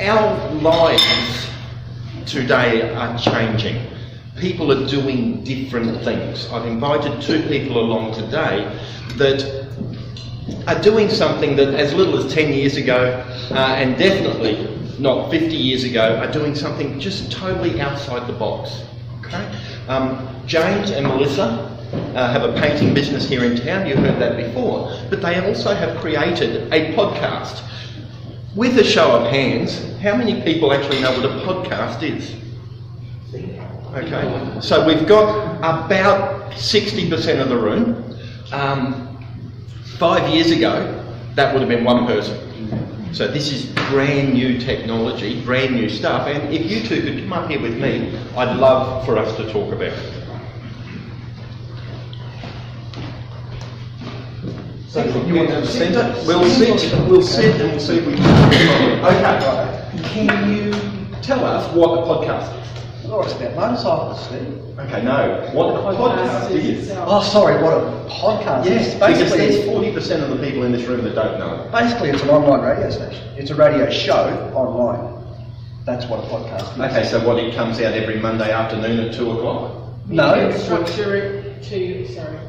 our lives today are changing. People are doing different things. I've invited two people along today that are doing something that as little as 10 years ago, and definitely not 50 years ago, are doing something just totally outside the box. Okay? James and Melissa have a painting business here in town, you heard that before, but they also have created a podcast. With a show of hands, how many people actually know what a podcast is? Okay, so we've got about 60% of the room. 5 years ago, that would have been one person. So this is brand new technology, brand new stuff, and if you two could come up here with me, I'd love for us to talk about it. So you want to centre? We'll sit and we'll see if we can. Okay, can you tell us what a podcast is? Oh, it's about motorcycles, Steve. Okay, no. What a podcast is. Oh, sorry, what a podcast yes, is. Because there's 40% of the people in this room that don't know. Basically, it's an online radio station. It's a radio show online. That's what a podcast is. Okay, so what, it comes out every Monday afternoon at 2 o'clock? No. Structure it to, sorry.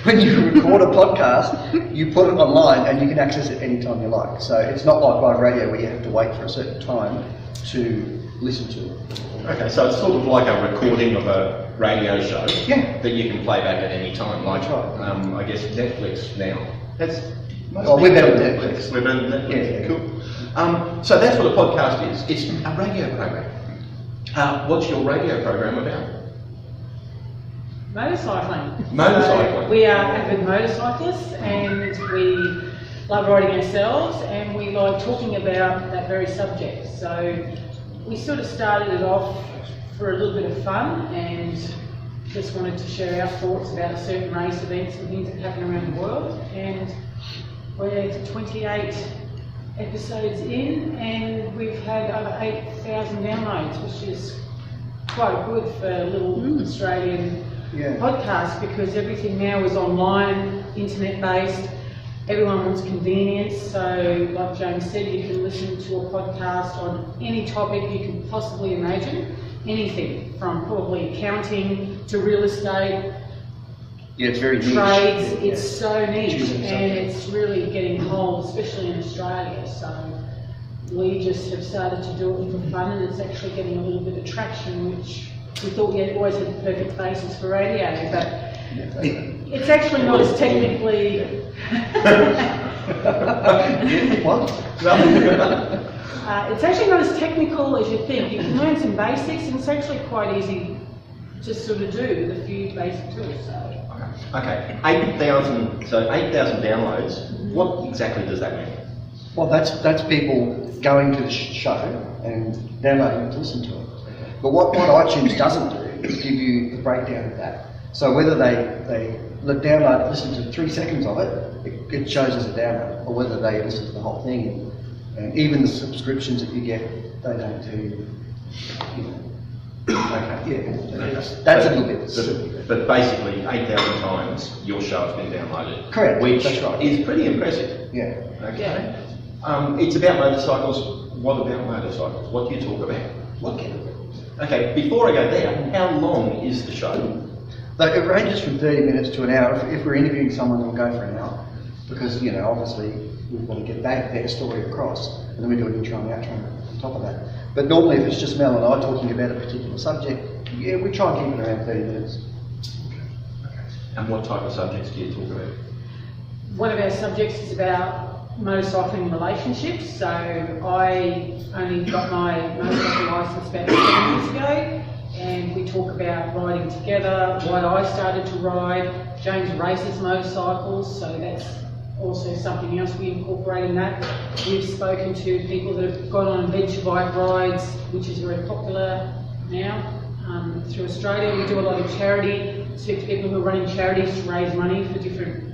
When you record a podcast, you put it online and you can access it anytime you like. So it's not like live radio where you have to wait for a certain time to listen to it. Okay, so it's sort of like a recording of a radio show that you can play back at any time, like I guess Netflix now. We're better than Netflix. We're better than Netflix. Yeah. Cool. So that's what a podcast is. It's a radio program. What's your radio program about? Motorcycling. Motorcycling. So we are avid motorcyclists and we love riding ourselves and we like talking about that very subject. So we sort of started it off for a little bit of fun and just wanted to share our thoughts about certain race events and things that happen around the world. And we're 28 episodes in and we've had over 8,000 downloads, which is quite good for a little Australian podcast because everything now is online, internet based. Everyone wants convenience, so like James said, you can listen to a podcast on any topic you can possibly imagine. Anything from probably accounting to real estate, it's very niche. Trades, it's so niche and it's really getting hold, especially in Australia. So we just have started to do it for fun and it's actually getting a little bit of traction, which we thought we had always had the perfect basis for radio, but it's actually not as technically... it's actually not as technical as you think. You can learn some basics and it's actually quite easy to sort of do with a few basic tools. So. Okay, 8,000 downloads. What exactly does that mean? Well, that's people going to the show and downloading it to listen to it. But what iTunes doesn't do is give you the breakdown of that. So whether they download, listen to 3 seconds of it, it shows as a download, or whether they listen to the whole thing. And even the subscriptions that you get, they don't do, that's a little bit. But basically, 8,000 times your show has been downloaded. Correct. Which that's right. is pretty impressive. Yeah. Okay. Yeah. It's about motorcycles. What about motorcycles? What do you talk about? What can it? Okay, before I go there, how long is the show? It ranges from 30 minutes to an hour. If we're interviewing someone, we'll go for an hour. Because, obviously, we've got to get their story across. And then we do an intro and outro on top of that. But normally, if it's just Mel and I talking about a particular subject, we try and keep it around 30 minutes. Okay. And what type of subjects do you talk about? One of our subjects is about motorcycling relationships. So I only got my motorcycle licence about 7 years ago. And we talk about riding together, why I started to ride. James races motorcycles, so that's also something else we incorporate in that. We've spoken to people that have gone on adventure bike rides, which is very popular now through Australia. We do a lot of charity, speak to people who are running charities to raise money for different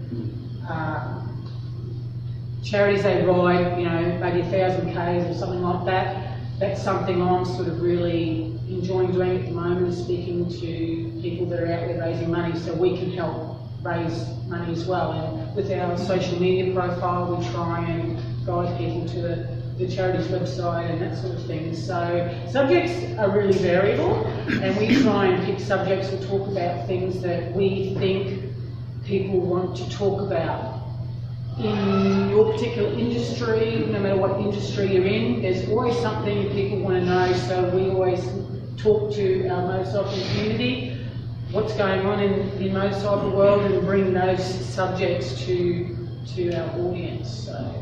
charities they ride, maybe 1,000 Ks or something like that. That's something I'm sort of really enjoying doing at the moment, is speaking to people that are out there raising money so we can help raise money as well. And with our social media profile, we try and guide people to the charity's website and that sort of thing. So subjects are really variable, and we try and pick subjects or talk about things that we think people want to talk about. In your particular industry, no matter what industry you're in, there's always something people want to know, so we always talk to our motorcycle community, what's going on in motorcycle world, and bring those subjects to our audience. So.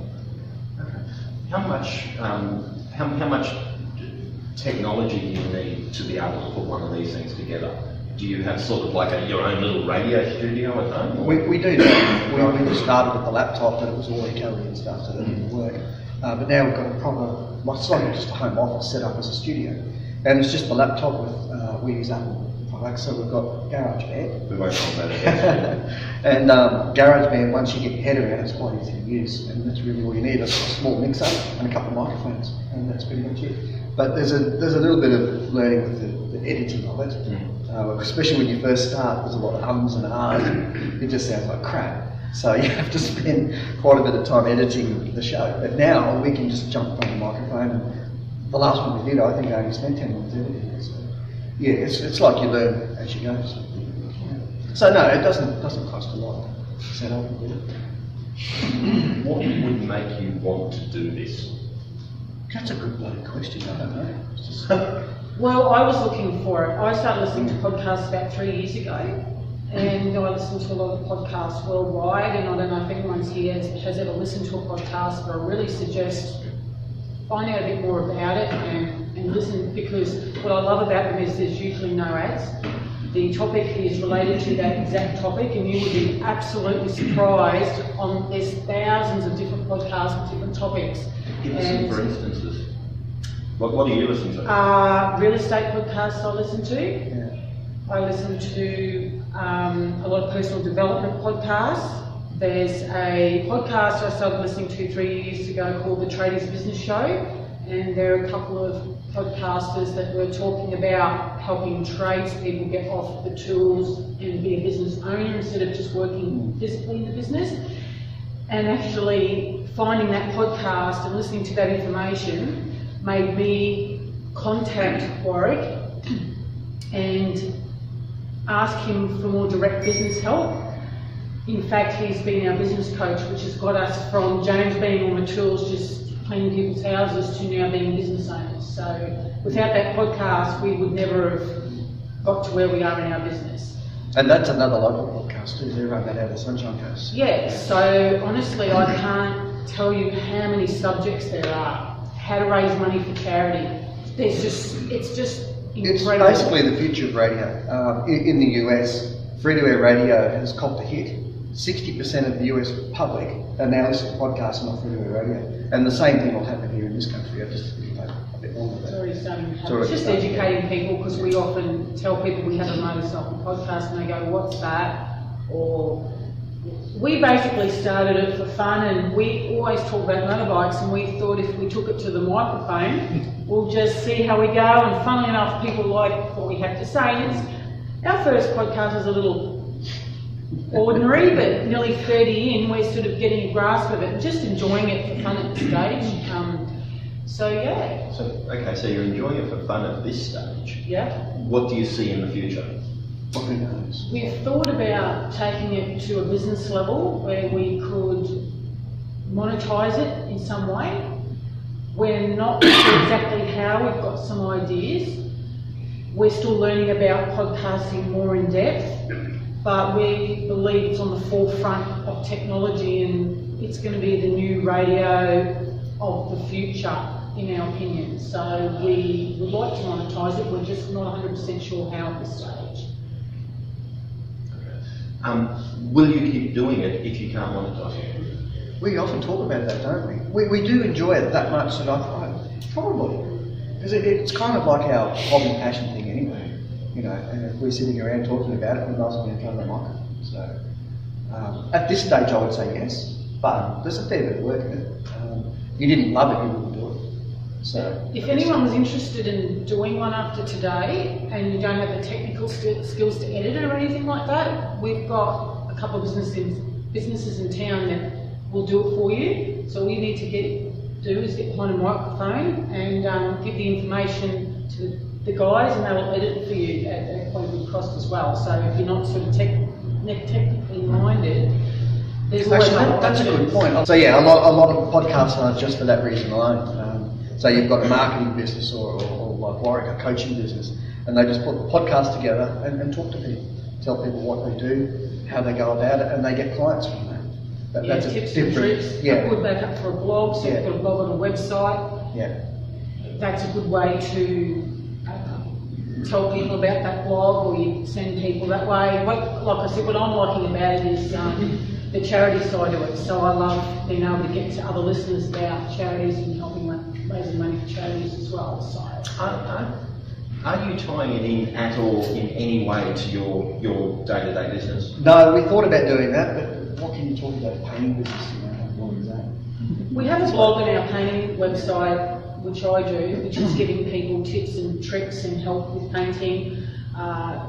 How much technology do you need to be able to put one of these things together? Do you have sort of like your own little radio studio at home? We do that. We just started with the laptop, but it was all echoey and stuff, so that didn't work. But now we've got a proper, it's like just a home office set up as a studio. And it's just the laptop with, we use Apple products, so we've got GarageBand. We won't talk about it. And GarageBand, once you get your head around it, it's quite easy to use, and that's really all you need. It's a small mixer and a couple of microphones, and that's pretty much it. But there's a little bit of learning with the editing of it, especially when you first start. There's a lot of ums and ahs, and it just sounds like crap. So you have to spend quite a bit of time editing the show. But now we can just jump on the microphone, and the last one we did, I think I only spent 10 minutes editing it. So yeah, it's like you learn as you go. So no, it doesn't cost a lot to set up and do it. What would make you want to do this? That's a good bloody question, I don't know. It's just Well, I was looking for it. I started listening to podcasts about 3 years ago, and I listen to a lot of podcasts worldwide, and I don't know if anyone's here has ever listened to a podcast, but I really suggest find out a bit more about it and listen, because what I love about them is there's usually no ads. The topic is related to that exact topic, and you would be absolutely surprised there's thousands of different podcasts with different topics. Give us some for instances. What do you listen to? Real estate podcasts I listen to. yeah. I listen to a lot of personal development podcasts. There's a podcast I started listening to 3 years ago called The Tradies Business Show, and there are a couple of podcasters that were talking about helping tradespeople get off the tools and be a business owner instead of just working physically in the business. And actually finding that podcast and listening to that information made me contact Warwick and ask him for more direct business help. In fact, he's been our business coach, which has got us from James being on the tools, just cleaning people's houses, to now being business owners. So without that podcast, we would never have got to where we are in our business. And that's another local podcast too. They run that out of Sunshine Coast. Yeah, so honestly, I can't tell you how many subjects there are. How to raise money for charity. It's just incredible. It's basically the future of radio. In the US, free-to-air radio has copped a hit. 60% of the US public are now listening to podcasts and not free-to-air radio. And the same thing will happen here in this country. I just think a bit longer. It's already starting to happen. It's just educating people, because we often tell people we have a motorcycle podcast and they go, what's that? Or we basically started it for fun, and we always talk about motorbikes, and we thought if we took it to the microphone, we'll just see how we go, and funnily enough, people like what we have to say. And our first podcast is a little ordinary, but nearly 30 in, we're sort of getting a grasp of it and just enjoying it for fun at this stage. So yeah. So you're enjoying it for fun at this stage. Yeah. What do you see in the future? Who knows? We've thought about taking it to a business level where we could monetize it in some way. We're not sure exactly how. We've got some ideas. We're still learning about podcasting more in depth, but we believe it's on the forefront of technology, and it's going to be the new radio of the future, in our opinion. So we would like to monetize it. We're just not 100% sure how at this stage. Will you keep doing it if you can't monetize it? We often talk about that, don't we? We do enjoy it that much that I thought, probably. Because it's kind of like our hobby passion thing anyway. You know, and if we're sitting around talking about it, we might as well be in front of the microphone. So at this stage I would say yes, but there's a fair bit of work in it. If you didn't love it, you wouldn't do it. So if anyone was interested in doing one after today and you don't have the technical skills to edit it or anything like that, we've got a couple of businesses in town that will do it for you. So all you need to do is get behind a microphone and give the information to the guys, and they'll edit it for you at quite a good cost as well. So if you're not sort of technically minded, there's always Actually, that's a good point. So yeah, a lot of podcasts are just for that reason alone. So you've got a marketing business or like Warwick, a coaching business, and they just put the podcast together and talk to people, tell people what they do, how they go about it, and they get clients from that. That's a tips different, and tricks. yeah. Put that up for a blog, so you've got a blog on a website. Yeah. That's a good way to tell people about that blog, or you send people that way. Like I said, what I'm liking about it is the charity side of it. So I love being able to get to other listeners about charities and helping raising money for charities as well. So Are you tying it in at all in any way to your day-to-day business? No, we thought about doing that, but what can you talk about painting business? What is that? we have a blog on our painting website, which I do, which is giving people tips and tricks and help with painting.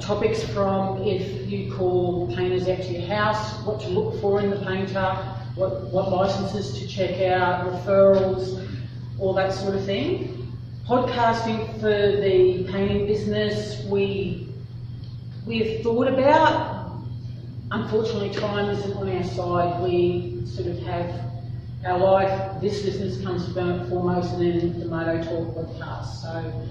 Topics from if you call painters out to your house, what to look for in the painter, what licenses to check out, referrals, all that sort of thing. Podcasting for the painting business, we have thought about. Unfortunately, time isn't on our side. We sort of have our life, this business comes foremost, and then the Moto Talk podcast. So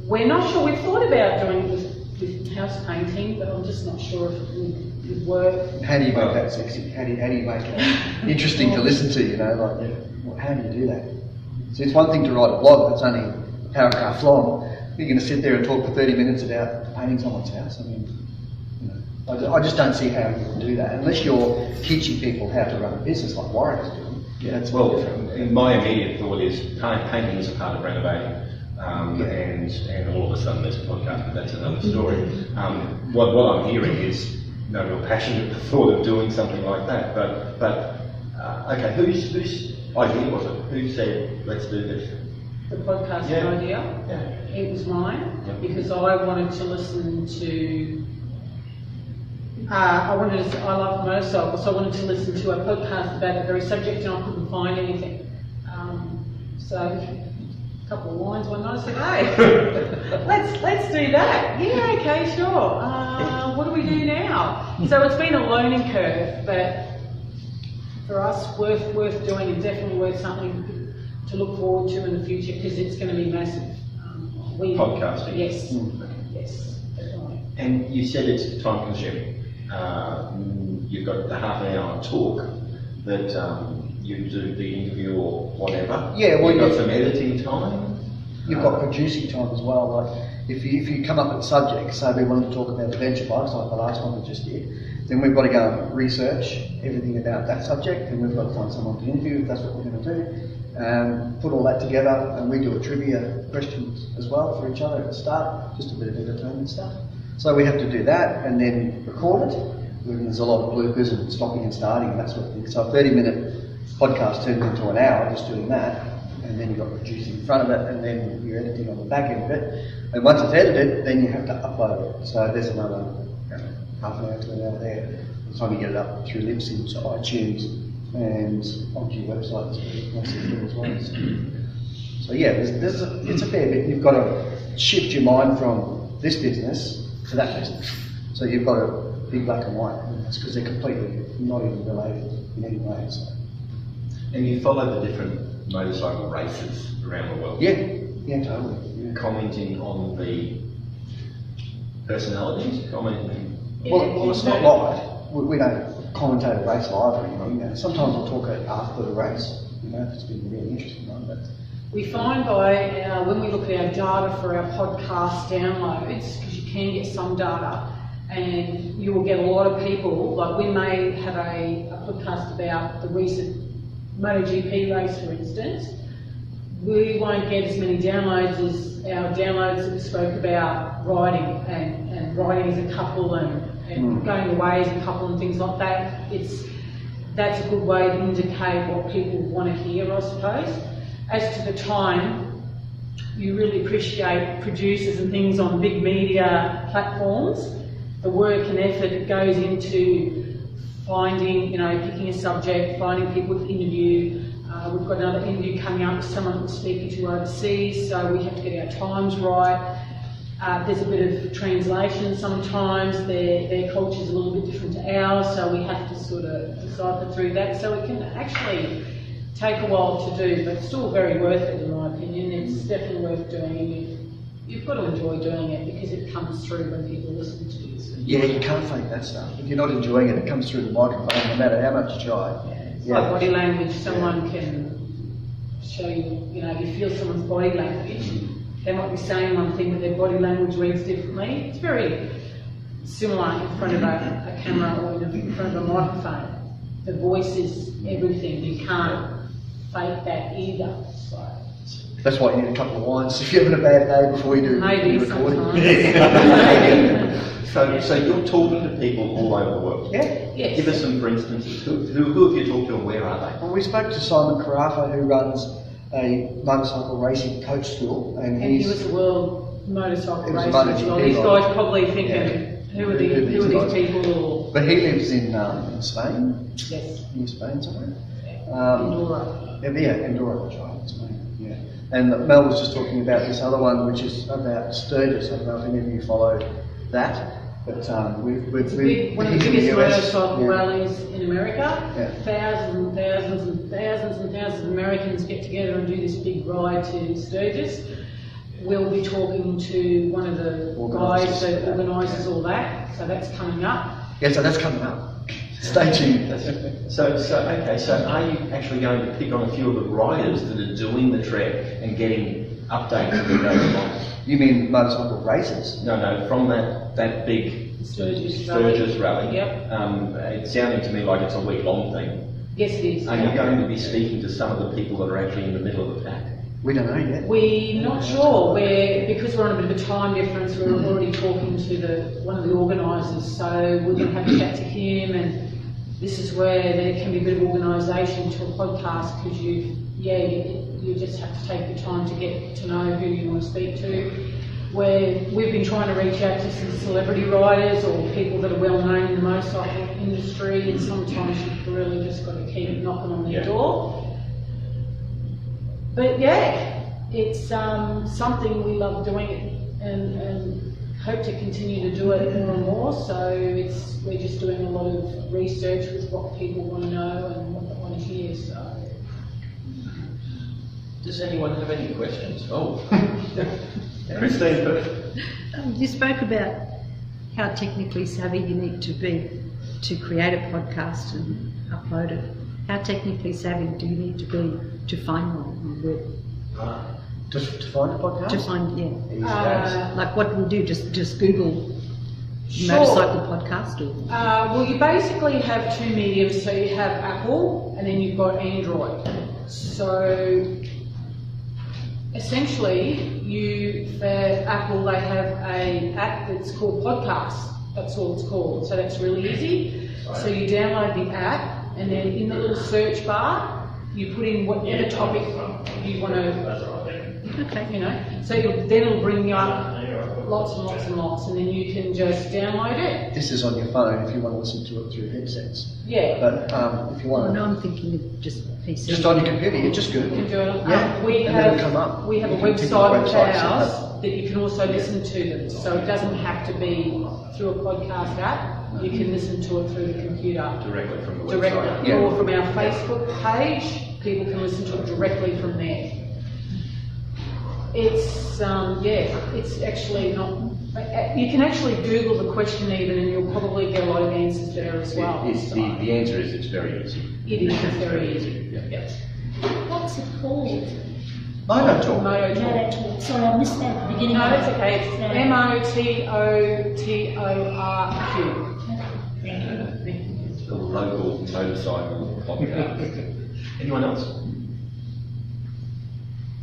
we're not sure. We've thought about doing it with house painting, but I'm just not sure if it would work. How do you make that sexy? How do you make it interesting to listen to, you know, like, how do you do that? So it's one thing to write a blog that's only a paragraph long. You're going to sit there and talk for 30 minutes about painting someone's house. I mean, you know, I just don't see how you can do that unless you're teaching people how to run a business like Warwick is doing. Yeah, well, my immediate thought is painting is a part of renovating. And all of a sudden there's a podcast, but that's another story. What I'm hearing is no real passion at the thought of doing something like that. But okay, whose idea was it? Who said let's do this? The podcast idea. Yeah. It was mine because I wanted to listen to. I love motorcycles, so I wanted to listen to a podcast about that very subject, and I couldn't find anything. So a couple of lines one night, I said, hey, let's do that. Yeah, okay, sure. What do we do now? So it's been a learning curve, but for us, worth doing, and definitely worth something to look forward to in the future, because it's going to be massive. Podcasting. Yes, yes, definitely. And you said it's time consuming. You've got the half an hour talk that you do the interview or whatever. Yeah, well, you've got some editing time. You've got producing time as well. Like if you come up with subjects, say we wanted to talk about adventure bikes, like the last one we just did, then we've got to go and research everything about that subject, and we've got to find someone to interview if that's what we're going to do. Put all that together, and we do a trivia questions as well for each other at the start, just a bit of entertainment stuff. So we have to do that and then record it. There's a lot of bloopers and stopping and starting and that sort of thing. So a 30-minute podcast turns into an hour just doing that, and then you've got producing in front of it, and then you're editing on the back end of it. And once it's edited, then you have to upload it. So there's another half an hour to an hour there. By the time you get it up through Libsyn to iTunes and onto your website, as well. So yeah, it's a fair bit. You've got to shift your mind from this business to that business. So you've got to be black and white, because they're completely not even related in any way. So. And you follow the different motorcycle races around the world. Yeah, totally. Yeah. Commenting on the personalities, Well, it's not live. We don't commentate a race live or anything. You know, sometimes we'll talk after the race, you know, if it's been a really interesting one. But we find when we look at our data for our podcast downloads, because you can get some data, and you will get a lot of people, like we may have a podcast about the recent MotoGP race, for instance. We won't get as many downloads as our downloads that we spoke about riding and riding as a couple and going away as a couple and things like that. That's a good way to indicate what people want to hear, I suppose. As to the time, you really appreciate producers and things on big media platforms, the work and effort that goes into finding, picking a subject, finding people to interview, We've got another interview coming up with someone we're speaking to overseas, so we have to get our times right. There's a bit of translation sometimes. Their culture's a little bit different to ours, so we have to sort of decipher through that. So it can actually take a while to do, but still very worth it in my opinion. It's definitely worth doing, and you've got to enjoy doing it because it comes through when people listen to you. Yeah, you can't fake that stuff. If you're not enjoying it, it comes through the microphone no matter how much you try. It's like body language. Someone can show you, you feel someone's body language. They might be saying one thing, but their body language reads differently. It's very similar in front of a camera or in front of a microphone. The voice is everything. You can't fake that either. So. That's why you need a couple of wines if you're having a bad day before you do Maybe the recording. So you're talking to people all over the world? Yeah. Yes. Give us some, for instances. Who have you talked to and where are they? Well, we spoke to Simon Carafa, who runs a motorcycle racing coach school, and he was a world motorcycle He was a racer as well. MotoGP These rider. guys probably thinking, who are these people? Or, But he lives in Spain. yes, In Spain somewhere. Andorra. Yeah, Andorra, that's right. Spain. Yeah. And Mel was just talking about this other one, which is about Sturgis. I don't know if any of you followed that, but we've One of the biggest motorcycle yeah. rallies in America. Yeah. Thousands and thousands and thousands and thousands of Americans get together and do this big ride to Sturgis. We'll be talking to one of the guys that organises all that, so that's coming up. Yeah, so that's coming up. Stay tuned. So are you actually going to pick on a few of the riders that are doing the trek and getting updates as it goes along? You mean motorcycle races? No, from that big Sturgis rally. Yep. It's sounding to me like it's a week-long thing. Yes, it is. Are you going to be speaking to some of the people that are actually in the middle of the pack? We don't know yet. We're not sure. Because we're on a bit of a time difference, we're already talking to one of the organisers, so we're going to have a chat to him, and this is where there can be a bit of organisation to a podcast, because you just have to take the time to get to know who you want to speak to. We've been trying to reach out to some celebrity riders or people that are well known in the motorcycle industry, and sometimes you've really just got to keep knocking on their door. But yeah, it's something we love doing and hope to continue to do it more and more. So we're just doing a lot of research with what people want to know and what they want to hear. So. Does anyone have any questions? Oh, Christine first. You spoke about how technically savvy you need to be to create a podcast and upload it. How technically savvy do you need to be to find one on the web? To find a podcast? To find, yeah. Easy days. Like what do we do? Just Google Sure. motorcycle podcast or? Well, you basically have two mediums. So you have Apple and then you've got Android. So essentially, for Apple, they have an app that's called Podcast. That's all it's called. So that's really easy. So you download the app, and then in the little search bar, you put in whatever topic you want to, So then it'll bring you up lots and lots and lots, and then you can just download it. This is on your phone if you want to listen to it through headsets. Yeah. But if you want No, to, I'm thinking of just PC. just on your computer, you just Google You it. can do it. Yeah, We and have it'll come up. we have a You can tick the website of websites ours that you can also listen to them. So it doesn't have to be through a podcast app. You can listen to it through the computer Directly from the website. directly, Yeah. or from our Facebook page. People can listen to it directly from there. It's it's actually not. You can actually Google the question even, and you'll probably get a lot of answers there as well. The answer is it's very easy. It is very easy. Yep. What's it called? Moto Talk. Moto Talk. Moto Talk. Sorry, I missed that at the beginning. No, that's okay. It's Yeah. MOTOTORQ. The local motorcycle podcast. Anyone else?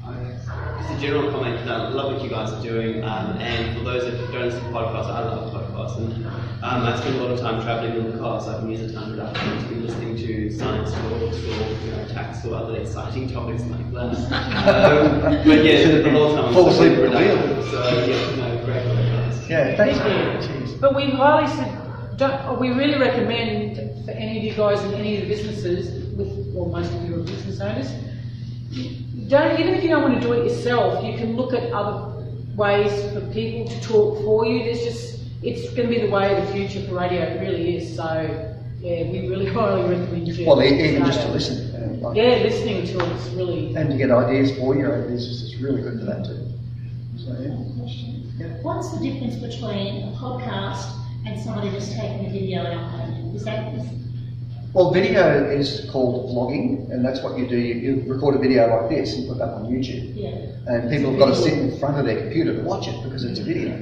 Just a general comment, I love what you guys are doing, and for those that don't listen to podcasts, I love podcasts, and I spend a lot of time travelling in the car, so I can use a time reduction to be listening to science talks or tax or other exciting topics like that. But yeah, a lot of time Fall I'm asleep super at the wheel. productive, so yeah, no, great podcast. Yeah, thanks. Thank you. Jeez. But we really recommend for any of you guys in any of the businesses, well, most of you are business owners. Don't, even if you don't want to do it yourself, you can look at other ways for people to talk for you. It's going to be the way of the future for radio, it really is. So, yeah, we really highly recommend you. Well, even just to listen. Yeah, listening to it's really... And to get ideas for your own business is really good for that too. So, yeah. What's the difference between a podcast and somebody just taking a video out? Is that... Well, video is called vlogging, and that's what you do. You record a video like this and put that on YouTube. Yeah. And people have got to sit in front of their computer to watch it because it's a video.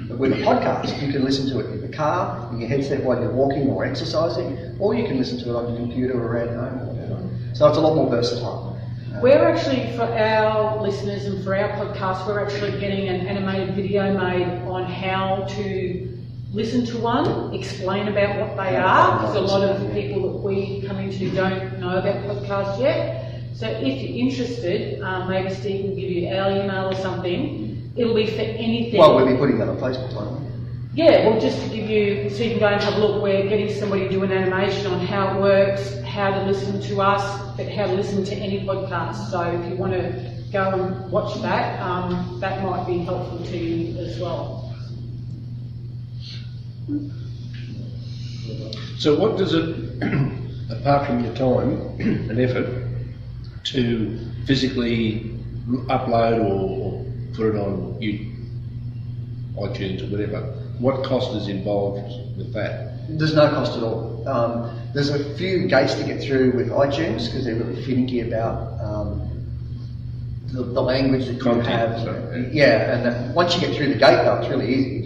But with a podcast, you can listen to it in the car, in your headset while you're walking or exercising, or you can listen to it on your computer or around home or whatever. So it's a lot more versatile. We're actually, for our listeners and for our podcast, we're actually getting an animated video made on how to listen to one, explain about what they are, because a lot of people that we come into don't know about podcasts yet. So if you're interested, maybe Steve can give you our email or something. It'll be for anything. Well, we'll be putting that on Facebook, won't we? Yeah, well, just to give you, so you can go and have a look. We're getting somebody to do an animation on how it works, how to listen to us, but how to listen to any podcast. So if you want to go and watch that, that might be helpful to you as well. So what does it, apart from your time and effort, to physically upload or put it on iTunes or whatever, what cost is involved with that? There's no cost at all. There's a few gates to get through with iTunes because they're really finicky about the language that you Content, have. so, yeah, and once you get through the gate, though, it's really easy.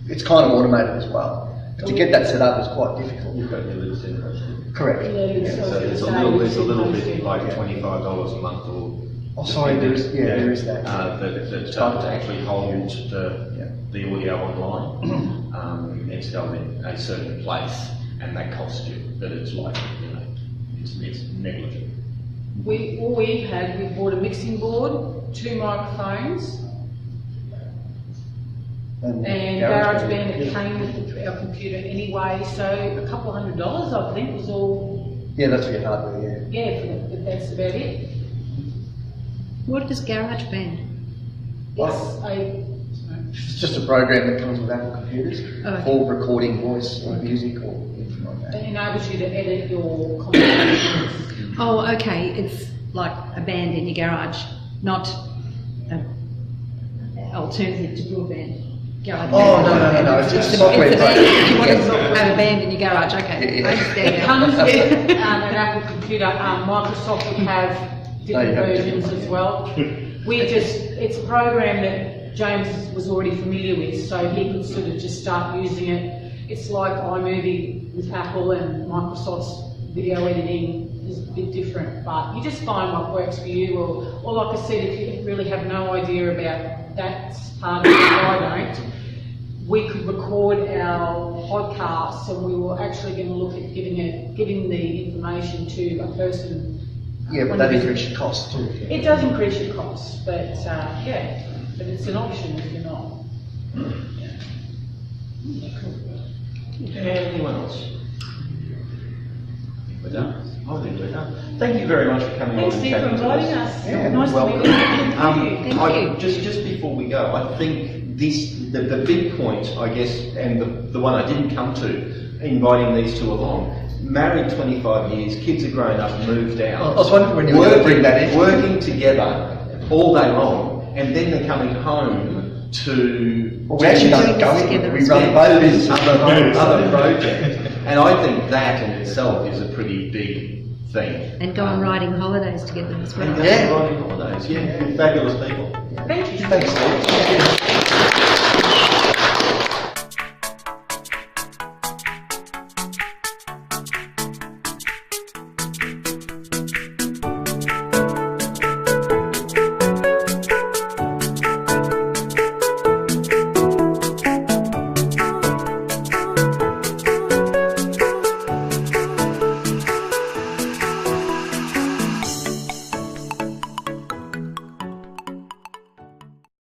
It's kind of automated as well. To get that set up is quite difficult. You've got your lives in it. Correct. So it's a little bit like $25 a month or... Oh, sorry, there is that. To actually hold the audio online. It's done in a certain place, and that costs you. But it's like, it's negligible. We bought a mixing board, 2 microphones, and GarageBand that came with our computer anyway, so a couple $100 I think was all. Yeah, that's for your hardware, yeah. Yeah, but that's about it. What is GarageBand? It's just a program that comes with Apple computers for recording voice or music or anything like that. It enables you to edit your conversations. Oh, okay. It's like a band in your garage, not an alternative to broadband. Garage Oh, band. no. It's software. It's a band. You want to have a band in your garage, okay. Yeah. I understand It that. comes with an Apple computer. Microsoft would have different versions as well. It's a program that James was already familiar with, so he could sort of just start using it. It's like iMovie with Apple, and Microsoft's video editing is a bit different, but you just find what works for you, or like I said, if you really have no idea about that part of it, I don't, we could record our podcasts, and we were actually going to look at giving the information to a person. Yeah, but that increases your cost too. It does increase your costs, but but it's an option if you're not. Anyone else? We're done. I think we're done. Thank you very much for coming on Thanks, and Steve, for chatting to inviting us. us. Yeah, Nice welcome. to meet you. Thank you. Just before we go, I think the big point, I guess, and the one I didn't come to, inviting these two along, married 25 years, kids are grown up, moved out. I was wondering when you were going to bring that in. Working together all day long, and then they're coming home to... Well, we actually don't go in, we run both businesses. Other projects. And I think that in itself is a pretty big thing. And go on riding holidays together as well. And go on holidays, yeah, fabulous people. Thank you. Thanks, Steve.